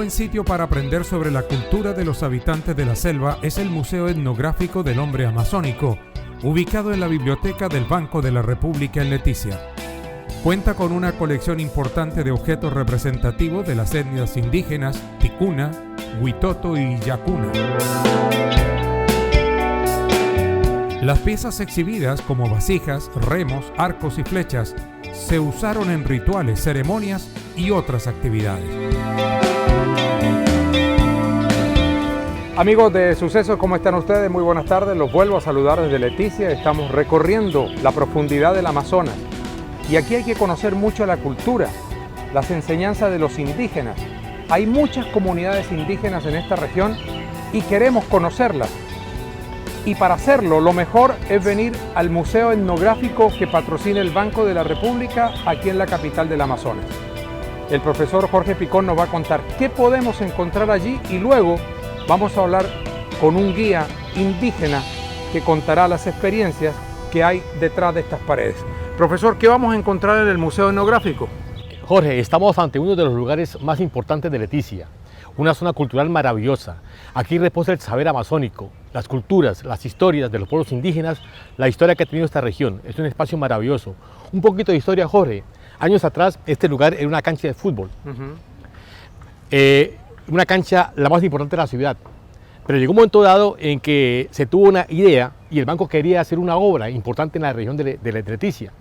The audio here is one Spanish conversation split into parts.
buen sitio para aprender sobre la cultura de los habitantes de la selva es el Museo Etnográfico del Hombre Amazónico, ubicado en la Biblioteca del Banco de la República en Leticia. Cuenta con una colección importante de objetos representativos de las etnias indígenas Ticuna, Huitoto y Yacuna. Las piezas exhibidas, como vasijas, remos, arcos y flechas, se usaron en rituales, ceremonias y otras actividades. Amigos de Sucesos, ¿cómo están ustedes? Muy buenas tardes, los vuelvo a saludar desde Leticia. Estamos recorriendo la profundidad del Amazonas y aquí hay que conocer mucho la cultura, las enseñanzas de los indígenas. Hay muchas comunidades indígenas en esta región y queremos conocerlas. Y para hacerlo, lo mejor es venir al Museo Etnográfico que patrocina el Banco de la República aquí en la capital del Amazonas. El profesor Jorge Picón nos va a contar qué podemos encontrar allí y luego vamos a hablar con un guía indígena que contará las experiencias que hay detrás de estas paredes. Profesor, ¿qué vamos a encontrar en el Museo Etnográfico? Jorge, estamos ante uno de los lugares más importantes de Leticia, una zona cultural maravillosa. Aquí reposa el saber amazónico, las culturas, las historias de los pueblos indígenas, la historia que ha tenido esta región. Es un espacio maravilloso. Un poquito de historia, Jorge. Años atrás, este lugar era una cancha de fútbol. Una cancha la más importante de la ciudad. Pero llegó un momento dado en que se tuvo una idea y el banco quería hacer una obra importante en la región de Leticia.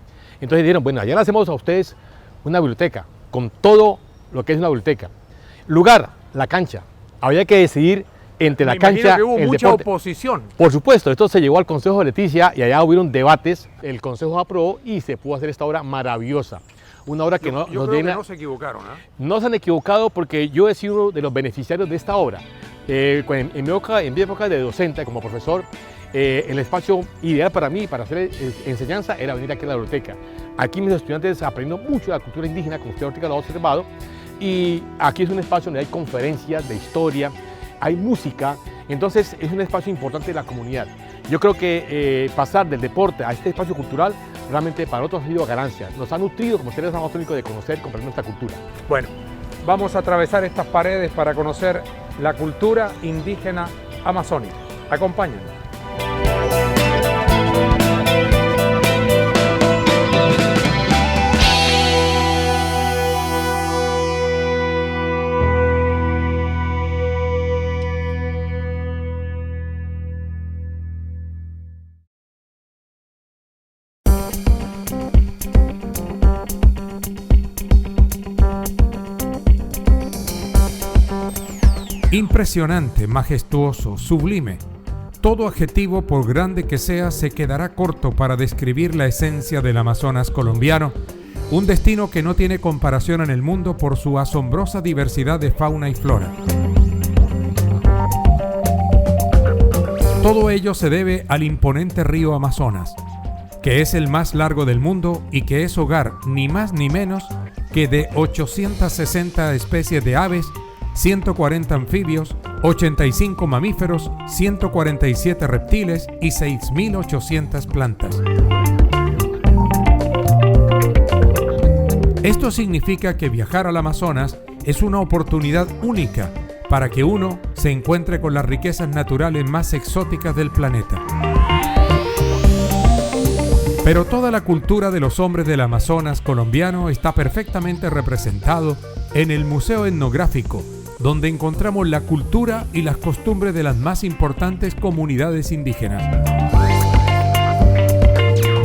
Entonces dijeron, bueno, allá le hacemos a ustedes una biblioteca, con todo lo que es una biblioteca. Lugar, la cancha. Había que decidir entre la cancha y hubo el mucha deporte. oposición. Por supuesto, esto se llevó al Consejo de Leticia y allá hubieron debates, el Consejo aprobó y se pudo hacer esta obra maravillosa. Una obra que yo creo que no se equivocaron, ¿eh? No se han equivocado porque yo he sido uno de los beneficiarios de esta obra. En mi época de docente, como profesor, el espacio ideal para mí, para hacer enseñanza, era venir aquí a la biblioteca. Aquí mis estudiantes aprenden mucho de la cultura indígena, como usted ahorita lo ha observado, y aquí es un espacio donde hay conferencias de historia, hay música, entonces es un espacio importante de la comunidad. Yo creo que pasar del deporte a este espacio cultural realmente para nosotros ha sido ganancia. Nos ha nutrido como seres amazónicos de conocer y comprender nuestra cultura. Bueno, vamos a atravesar estas paredes para conocer la cultura indígena amazónica. Acompáñenme. Impresionante, majestuoso, sublime. Todo adjetivo, por grande que sea, se quedará corto para describir la esencia del Amazonas colombiano, un destino que no tiene comparación en el mundo por su asombrosa diversidad de fauna y flora. Todo ello se debe al imponente río Amazonas, que es el más largo del mundo y que es hogar ni más ni menos que de 860 especies de aves, 140 anfibios, 85 mamíferos, 147 reptiles y 6.800 plantas. Esto significa que viajar al Amazonas es una oportunidad única para que uno se encuentre con las riquezas naturales más exóticas del planeta. Pero toda la cultura de los hombres del Amazonas colombiano está perfectamente representado en el Museo Etnográfico, donde encontramos la cultura y las costumbres de las más importantes comunidades indígenas.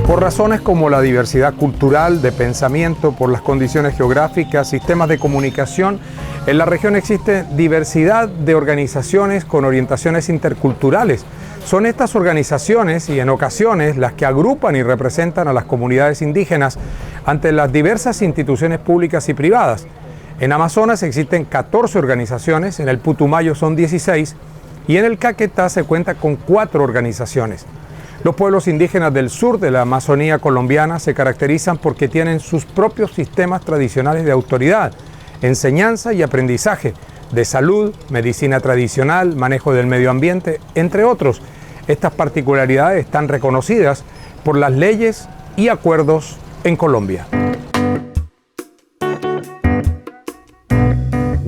Por razones como la diversidad cultural, de pensamiento, por las condiciones geográficas, sistemas de comunicación, en la región existe diversidad de organizaciones con orientaciones interculturales. Son estas organizaciones y en ocasiones las que agrupan y representan a las comunidades indígenas ante las diversas instituciones públicas y privadas. En Amazonas existen 14 organizaciones, en el Putumayo son 16 y en el Caquetá se cuenta con 4 organizaciones. Los pueblos indígenas del sur de la Amazonía colombiana se caracterizan porque tienen sus propios sistemas tradicionales de autoridad, enseñanza y aprendizaje, de salud, medicina tradicional, manejo del medio ambiente, entre otros. Estas particularidades están reconocidas por las leyes y acuerdos en Colombia.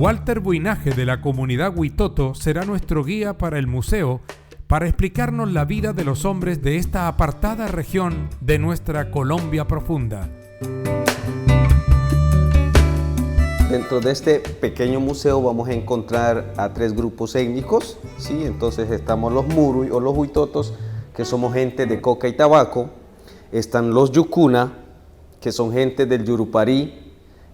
Walter Buinaje de la comunidad Huitoto será nuestro guía para el museo para explicarnos la vida de los hombres de esta apartada región de nuestra Colombia profunda. Dentro de este pequeño museo vamos a encontrar a 3 grupos étnicos, ¿sí? Entonces estamos los Muruy o los Huitotos, que somos gente de coca y tabaco, están los Yucuna, que son gente del Yurupari,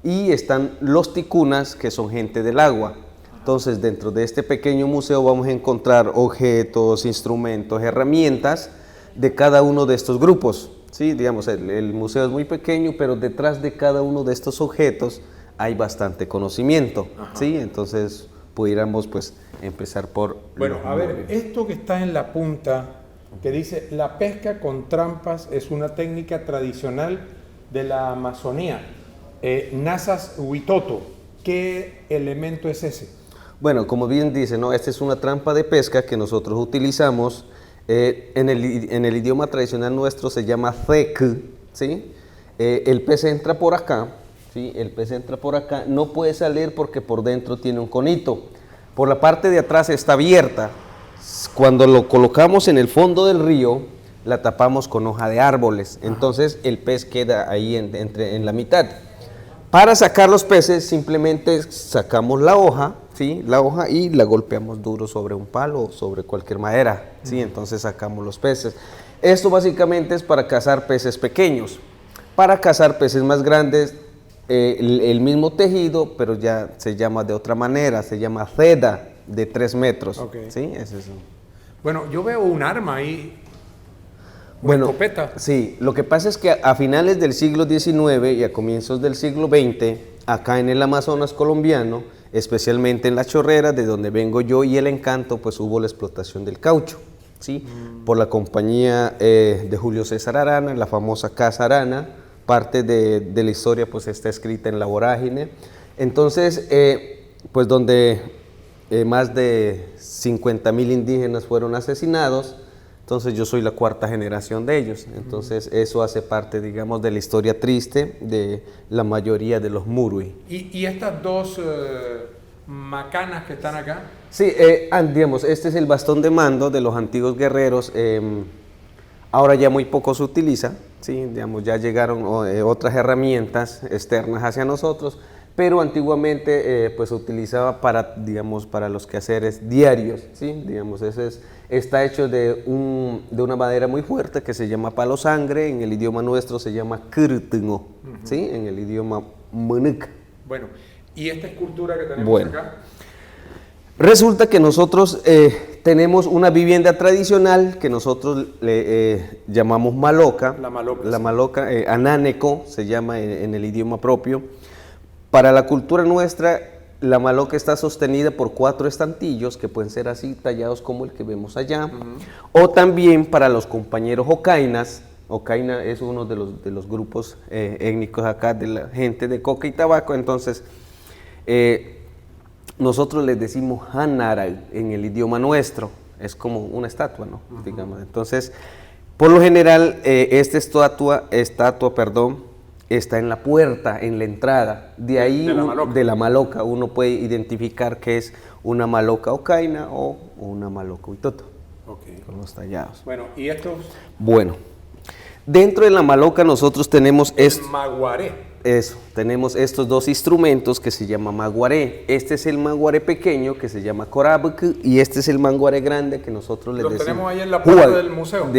y están los Ticunas, que son gente del agua. Entonces, dentro de este pequeño museo vamos a encontrar objetos, instrumentos, herramientas de cada uno de estos grupos, ¿sí? Digamos, el museo es muy pequeño, pero detrás de cada uno de estos objetos hay bastante conocimiento, ¿sí? Entonces, pudiéramos pues empezar por... Bueno, a ver, esto que está en la punta, que dice, la pesca con trampas es una técnica tradicional de la Amazonía. Nazas Huitoto, ¿qué elemento es ese? Bueno, como bien dice, ¿no? Esta es una trampa de pesca que nosotros utilizamos. En el idioma tradicional nuestro se llama thek, ¿sí? El pez entra por acá, ¿sí? El pez entra por acá, no puede salir porque por dentro tiene un conito. Por la parte de atrás está abierta. Cuando lo colocamos en el fondo del río, la tapamos con hoja de árboles. Entonces el pez queda ahí en la mitad. Para sacar los peces simplemente sacamos la hoja, ¿sí? La hoja y la golpeamos duro sobre un palo o sobre cualquier madera, ¿sí? Entonces sacamos los peces. Esto básicamente es para cazar peces pequeños. Para cazar peces más grandes, el mismo tejido, pero ya se llama de otra manera, se llama ceda de 3 metros. Okay. ¿Sí? Es eso. Bueno, yo veo un arma ahí. Bueno, escopeta. Sí, lo que pasa es que a finales del siglo XIX y a comienzos del siglo XX, acá en el Amazonas colombiano, especialmente en La Chorrera, de donde vengo yo, y El Encanto, pues hubo la explotación del caucho, ¿sí? Por la compañía de Julio César Arana, la famosa Casa Arana. Parte de la historia pues está escrita en La Vorágine. Entonces, pues donde más de 50.000 indígenas fueron asesinados. Entonces yo soy la 4ª generación de ellos, entonces eso hace parte, digamos, de la historia triste de la mayoría de los Muruy. ¿Y estas 2 macanas que están acá? Sí, digamos, este es el bastón de mando de los antiguos guerreros, ahora ya muy poco se utiliza, ¿sí? Digamos, ya llegaron otras herramientas externas hacia nosotros, pero antiguamente pues se utilizaba para, digamos, para los quehaceres diarios, ¿sí? Digamos, está hecho de una madera muy fuerte que se llama palo sangre, en el idioma nuestro se llama kirtingo, ¿sí? En el idioma manuc. Bueno, ¿y esta escultura que tenemos acá? Resulta que nosotros tenemos una vivienda tradicional que nosotros le llamamos maloca. La maloca, anáneco se llama en el idioma propio. Para la cultura nuestra, la maloca está sostenida por 4 estantillos que pueden ser así tallados como el que vemos allá. O también para los compañeros ocainas. Ocaina es uno de los grupos étnicos acá de la gente de coca y tabaco. Entonces, nosotros les decimos hanaral en el idioma nuestro. Es como una estatua, ¿no? Digamos. Entonces, por lo general, esta estatua, está en la puerta, en la entrada. De ahí, de la maloca, uno puede identificar que es una maloca ocaina o una maloca huitoto. Okay. Con los tallados. Bueno, ¿y estos? Bueno, dentro de la maloca nosotros tenemos maguaré. Eso, tenemos estos 2 instrumentos que se llaman maguaré. Este es el maguaré pequeño que se llama corabuc y este es el maguaré grande que nosotros les decimos. Lo tenemos ahí en la puerta del museo.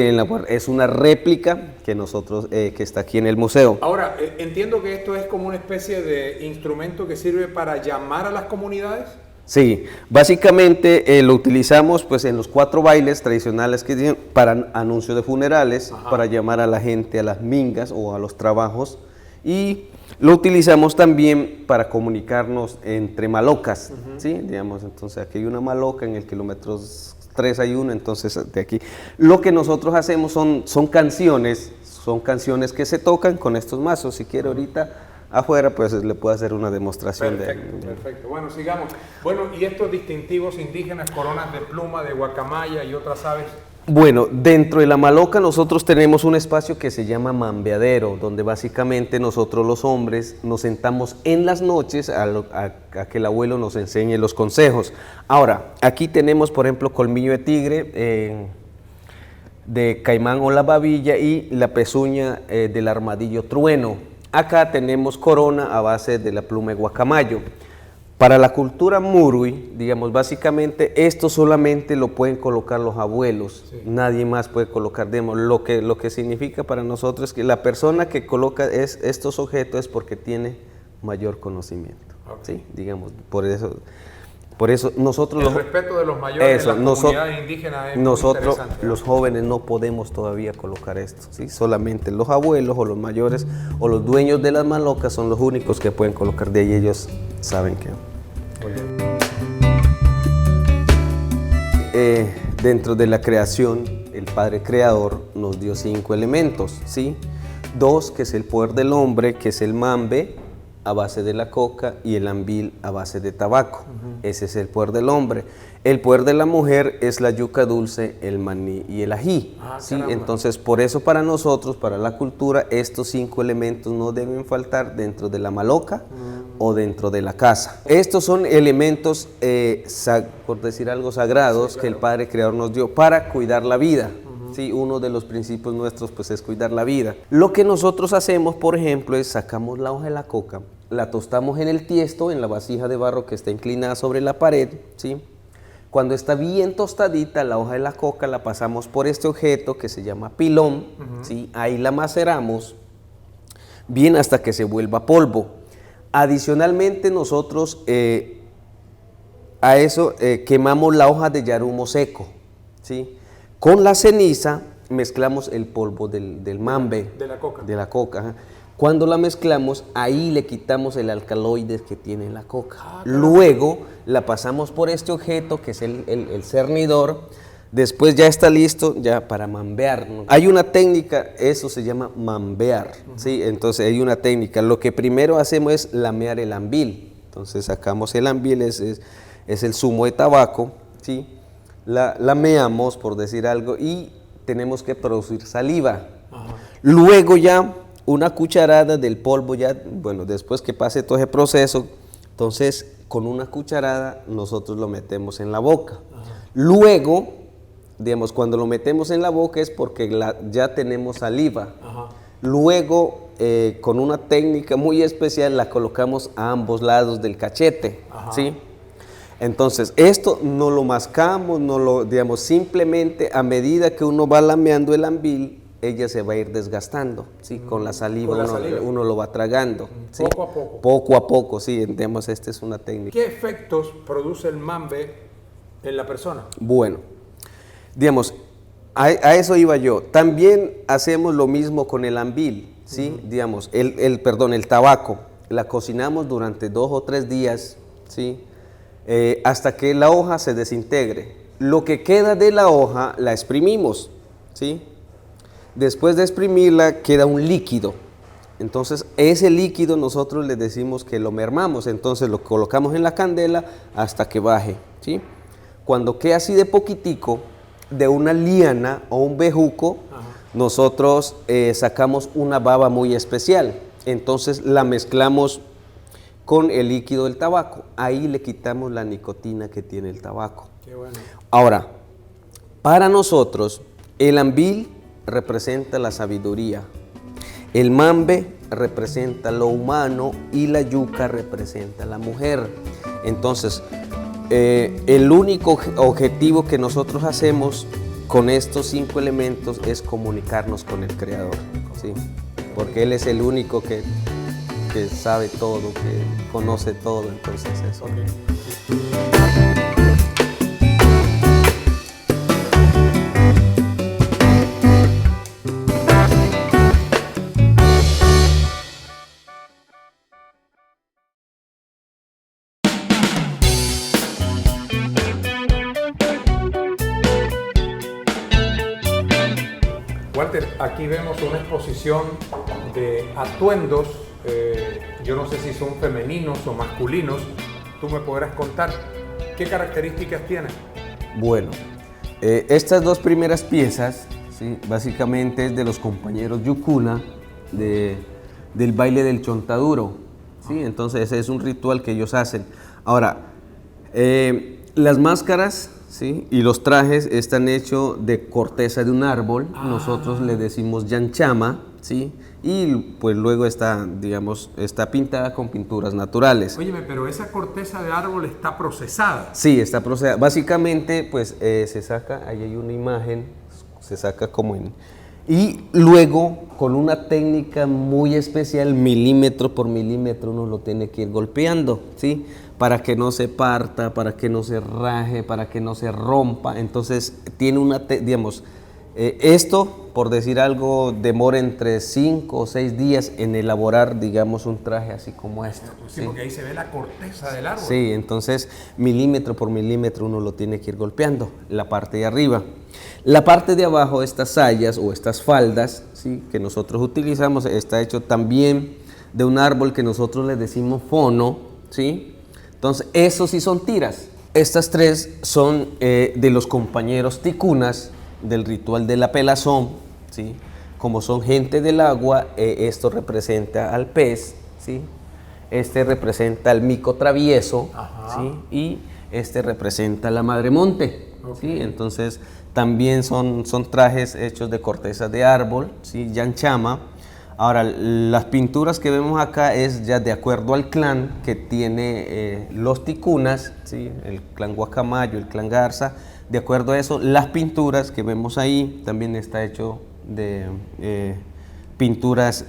Es una réplica que nosotros, que está aquí en el museo. Ahora, entiendo que esto es como una especie de instrumento que sirve para llamar a las comunidades. Sí, básicamente lo utilizamos pues en los 4 bailes tradicionales que tienen para anuncios de funerales, para llamar a la gente a las mingas o a los trabajos, y lo utilizamos también para comunicarnos entre malocas, ¿sí? Digamos, entonces aquí hay una maloca, en el kilómetro 3 hay una, entonces de aquí. Lo que nosotros hacemos son canciones que se tocan con estos mazos. Si quiere ahorita afuera, pues le puedo hacer una demostración. Perfecto. Bueno, sigamos. Bueno, y estos distintivos indígenas, coronas de pluma, de guacamaya y otras aves. Bueno, dentro de la maloca nosotros tenemos un espacio que se llama mambeadero, donde básicamente nosotros los hombres nos sentamos en las noches a que el abuelo nos enseñe los consejos. Ahora, aquí tenemos, por ejemplo, colmillo de tigre, de caimán o la babilla y la pezuña del armadillo trueno. Acá tenemos corona a base de la pluma de guacamayo. Para la cultura murui, digamos, básicamente esto solamente lo pueden colocar los abuelos, sí. Nadie más puede colocar, digamos, lo que significa para nosotros es que la persona que coloca estos objetos es porque tiene mayor conocimiento, okay. ¿Sí? Digamos, por eso nosotros... El respeto de los mayores de las comunidades indígenas es nosotros, muy interesante. Los jóvenes no podemos todavía colocar esto, ¿sí? Solamente los abuelos o los mayores o los dueños de las malocas son los únicos que pueden colocar, de ahí ellos saben que... Dentro de la creación, el Padre Creador nos dio 5 elementos, ¿sí? 2, que es el poder del hombre, que es el mambe, a base de la coca, y el ambil a base de tabaco. Ese es el poder del hombre. El poder de la mujer es la yuca dulce, el maní y el ají. ¿Sí? Entonces, por eso para nosotros, para la cultura, estos 5 elementos no deben faltar dentro de la maloca o dentro de la casa. Estos son elementos, por decir algo, sagrados, sí, claro, que el Padre Creador nos dio para cuidar la vida. Sí, uno de los principios nuestros pues es cuidar la vida. Lo que nosotros hacemos, por ejemplo, es sacamos la hoja de la coca, la tostamos en el tiesto, en la vasija de barro que está inclinada sobre la pared, ¿sí? Cuando está bien tostadita la hoja de la coca, la pasamos por este objeto que se llama pilón, ¿sí? Ahí la maceramos bien hasta que se vuelva polvo. Adicionalmente nosotros a eso quemamos la hoja de yarumo seco, ¿sí? Con la ceniza mezclamos el polvo del mambe. De la coca. Ajá. Cuando la mezclamos, ahí le quitamos el alcaloide que tiene la coca. Luego la pasamos por este objeto que es el cernidor. Después ya está listo ya para mambear, ¿no? Hay una técnica, eso se llama mambear, ¿sí? Entonces hay una técnica. Lo que primero hacemos es lamear el ambil. Entonces sacamos el ambil, es el zumo de tabaco, ¿sí? Lameamos, por decir algo, y tenemos que producir saliva. Ajá. Luego ya una cucharada del polvo, ya, bueno, después que pase todo ese proceso, entonces con una cucharada nosotros lo metemos en la boca. Ajá. Luego, digamos, cuando lo metemos en la boca es porque ya tenemos saliva. Ajá. Luego, con una técnica muy especial, la colocamos a ambos lados del cachete. Ajá. ¿Sí? Entonces, esto no lo mascamos, no lo, digamos, simplemente a medida que uno va lameando el ambil, ella se va a ir desgastando, ¿sí? Con la saliva, uno lo va tragando. ¿Sí? Poco a poco. Poco a poco, sí, digamos, esta es una técnica. ¿Qué efectos produce el mambe en la persona? Bueno, digamos, a eso iba yo. También hacemos lo mismo con el ambil, ¿sí? Digamos, el tabaco, la cocinamos durante 2 o 3 días, ¿sí? Hasta que la hoja se desintegre. Lo que queda de la hoja la exprimimos, ¿sí? Después de exprimirla queda un líquido. Entonces ese líquido nosotros le decimos que lo mermamos, entonces lo colocamos en la candela hasta que baje, ¿sí? Cuando queda así de poquitico, de una liana o un bejuco, ajá, nosotros sacamos una baba muy especial. Entonces la mezclamos con el líquido del tabaco. Ahí le quitamos la nicotina que tiene el tabaco. Qué bueno. Ahora, para nosotros, el ambil representa la sabiduría, el mambe representa lo humano y la yuca representa la mujer. Entonces, el único objetivo que nosotros hacemos con estos 5 elementos es comunicarnos con el Creador, ¿sí? Porque Él es el único que sabe todo, que conoce todo, entonces eso. Okay. Walter, aquí vemos una exposición de atuendos, yo no sé si son femeninos o masculinos, tú me podrás contar qué características tienen. Bueno, Estas dos primeras piezas, ¿sí? Básicamente es de los compañeros Yukuna del baile del chontaduro, ¿sí? Entonces ese es un ritual que ellos hacen. Ahora, las máscaras, ¿sí? Y los trajes están hechos de corteza de un árbol, nosotros le decimos yanchama, ¿sí? Y pues luego está, digamos, está pintada con pinturas naturales. Óyeme, pero esa corteza de árbol está procesada. Sí, está procesada. Básicamente, pues se saca, ahí hay una imagen, se saca como en... Y luego, con una técnica muy especial, milímetro por milímetro, uno lo tiene que ir golpeando, ¿sí? Para que no se parta, para que no se raje, para que no se rompa. Entonces, tiene una, digamos, esto, por decir algo, demora entre 5 o 6 días en elaborar, digamos, un traje así como este. Sí, porque ahí se ve la corteza del árbol. Sí, entonces milímetro por milímetro uno lo tiene que ir golpeando, la parte de arriba. La parte de abajo, estas sayas o estas faldas, ¿sí? Que nosotros utilizamos, está hecho también de un árbol que nosotros le decimos fono, ¿sí? Entonces, esos sí son tiras. Estas tres son de los compañeros ticunas, del ritual de la pelazón, ¿sí? Como son gente del agua, esto representa al pez, ¿sí? Este representa al mico travieso, ¿sí? Y este representa la madre monte, ¿sí? Entonces también son trajes hechos de corteza de árbol, ¿sí? Yanchama. Ahora, las pinturas que vemos acá es ya de acuerdo al clan que tiene los ticunas, ¿sí? El clan Guacamayo, el clan Garza. De acuerdo a eso, las pinturas que vemos ahí también está hecho de pinturas...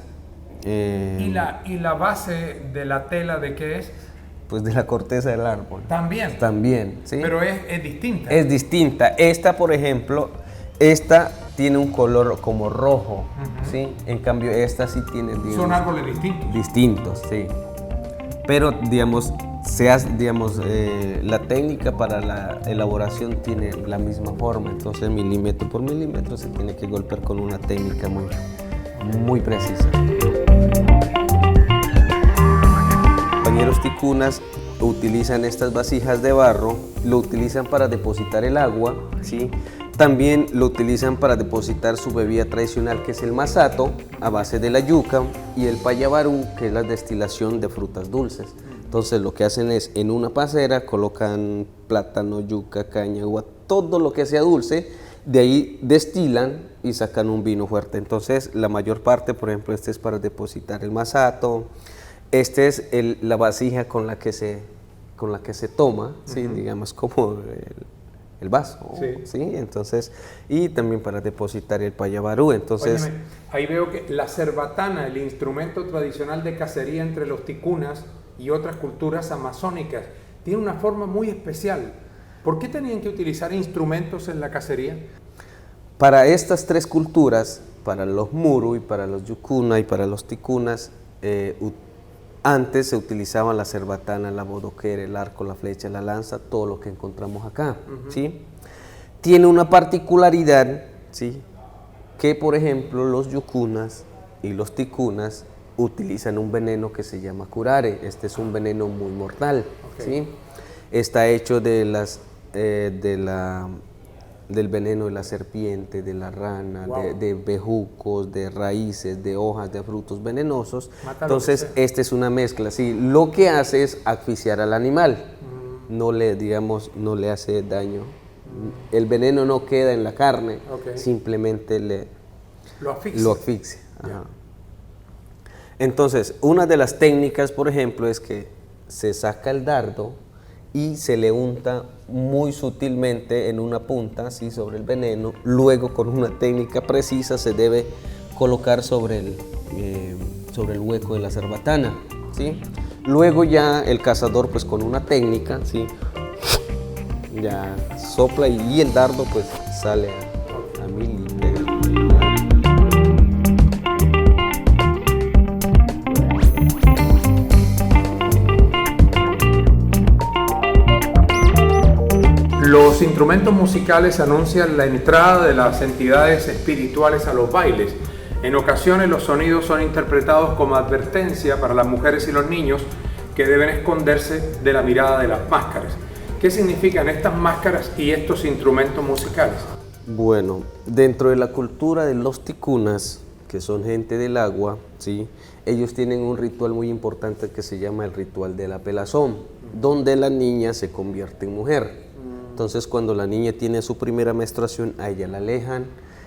¿Y la base de la tela de qué es? Pues de la corteza del árbol. También. También, ¿sí? Pero es distinta. Es distinta. Esta, por ejemplo, esta tiene un color como rojo, ¿sí? En cambio, esta sí tiene... Digamos, son árboles distintos. Distintos, sí. Pero, digamos... la técnica para la elaboración tiene la misma forma, entonces milímetro por milímetro se tiene que golpear con una técnica muy precisa. Compañeros ticunas utilizan estas vasijas de barro, lo utilizan para depositar el agua, ¿sí? También lo utilizan para depositar su bebida tradicional, que es el masato, a base de la yuca, y el payabarú, que es la destilación de frutas dulces. Entonces lo que hacen es, en una pasera colocan plátano, yuca, caña, uva, todo lo que sea dulce, de ahí destilan y sacan un vino fuerte. Entonces la mayor parte, por ejemplo, este es para depositar el masato, este es la vasija con la que se toma, ¿sí? Digamos como el vaso, ¿sí? Entonces, y también para depositar el payabarú. Entonces, óyeme, ahí veo que la cerbatana, el instrumento tradicional de cacería entre los ticunas y otras culturas amazónicas, tiene una forma muy especial. ¿Por qué tenían que utilizar instrumentos en la cacería? Para estas tres culturas, para los muru y para los yukuna y para los ticunas, antes se utilizaban la cerbatana, la bodoquera, el arco, la flecha, la lanza, todo lo que encontramos acá, ¿sí? Tiene una particularidad, ¿sí? Que por ejemplo los yukunas y los ticunas utilizan un veneno que se llama curare. Este es un veneno muy mortal, ¿sí? Está hecho del veneno de la serpiente, de la rana, de bejucos, de raíces, de hojas, de frutos venenosos. Entonces, esta es una mezcla, ¿sí? Lo que hace es asfixiar al animal, no le hace daño. El veneno no queda en la carne, simplemente lo asfixia. Ajá. Entonces, una de las técnicas, por ejemplo, es que se saca el dardo y se le unta muy sutilmente en una punta, así sobre el veneno. Luego, con una técnica precisa, se debe colocar sobre el hueco de la cerbatana, ¿sí? Luego ya el cazador, pues con una técnica, ¿sí? Ya sopla y el dardo pues sale a mil y pega. Los instrumentos musicales anuncian la entrada de las entidades espirituales a los bailes. En ocasiones los sonidos son interpretados como advertencia para las mujeres y los niños que deben esconderse de la mirada de las máscaras. ¿Qué significan estas máscaras y estos instrumentos musicales? Bueno, dentro de la cultura de los ticunas, que son gente del agua, ¿sí? Ellos tienen un ritual muy importante que se llama el ritual de la pelazón, donde la niña se convierte en mujer. Entonces, cuando la niña tiene su primera menstruación, a ella la alejan,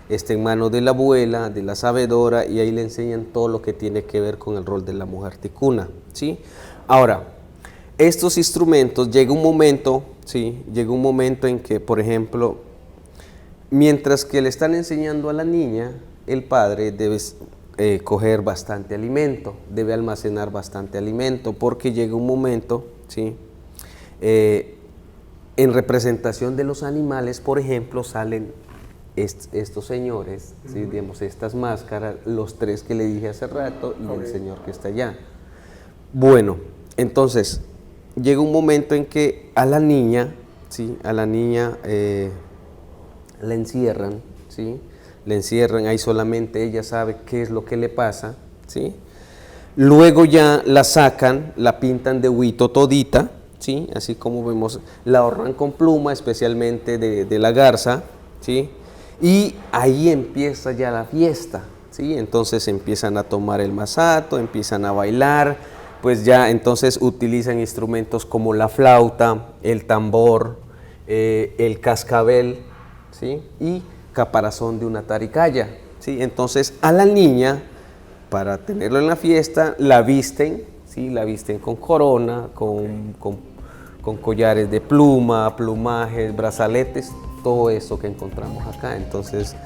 está en manos de la abuela, de la sabedora, y ahí le enseñan todo lo que tiene que ver con el rol de la mujer ticuna, ¿sí? Ahora, estos instrumentos, llega un momento, ¿sí? Llega un momento en que, por ejemplo, mientras que le están enseñando a la niña, el padre debe coger bastante alimento, debe almacenar bastante alimento, porque llega un momento, ¿sí? En representación de los animales, por ejemplo, salen estos señores, ¿sí? Digamos, estas máscaras, los tres que le dije hace rato y el señor que está allá. Bueno, entonces, llega un momento en que a la niña, ¿sí? A la niña la encierran, ¿sí? Le encierran, ahí solamente ella sabe qué es lo que le pasa, ¿sí? Luego ya la sacan, la pintan de huito todita, ¿sí? Así como vemos, la adornan con pluma, especialmente de la garza, ¿sí? Y ahí empieza ya la fiesta, ¿sí? Entonces empiezan a tomar el masato, empiezan a bailar, pues ya entonces utilizan instrumentos como la flauta, el tambor, el cascabel, ¿sí? Y caparazón de una taricaya, ¿sí? Entonces a la niña, para tenerlo en la fiesta, la visten, ¿sí? La visten con corona, con collares de pluma, plumajes, brazaletes, todo eso que encontramos acá. Entonces,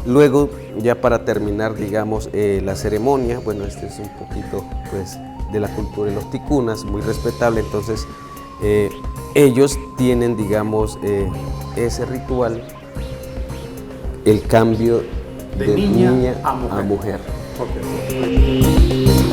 luego, ya para terminar, digamos, la ceremonia, bueno, este es un poquito, pues, de la cultura de los ticunas, muy respetable. Entonces, ellos tienen, digamos, ese ritual, el cambio de niña a mujer. Okay.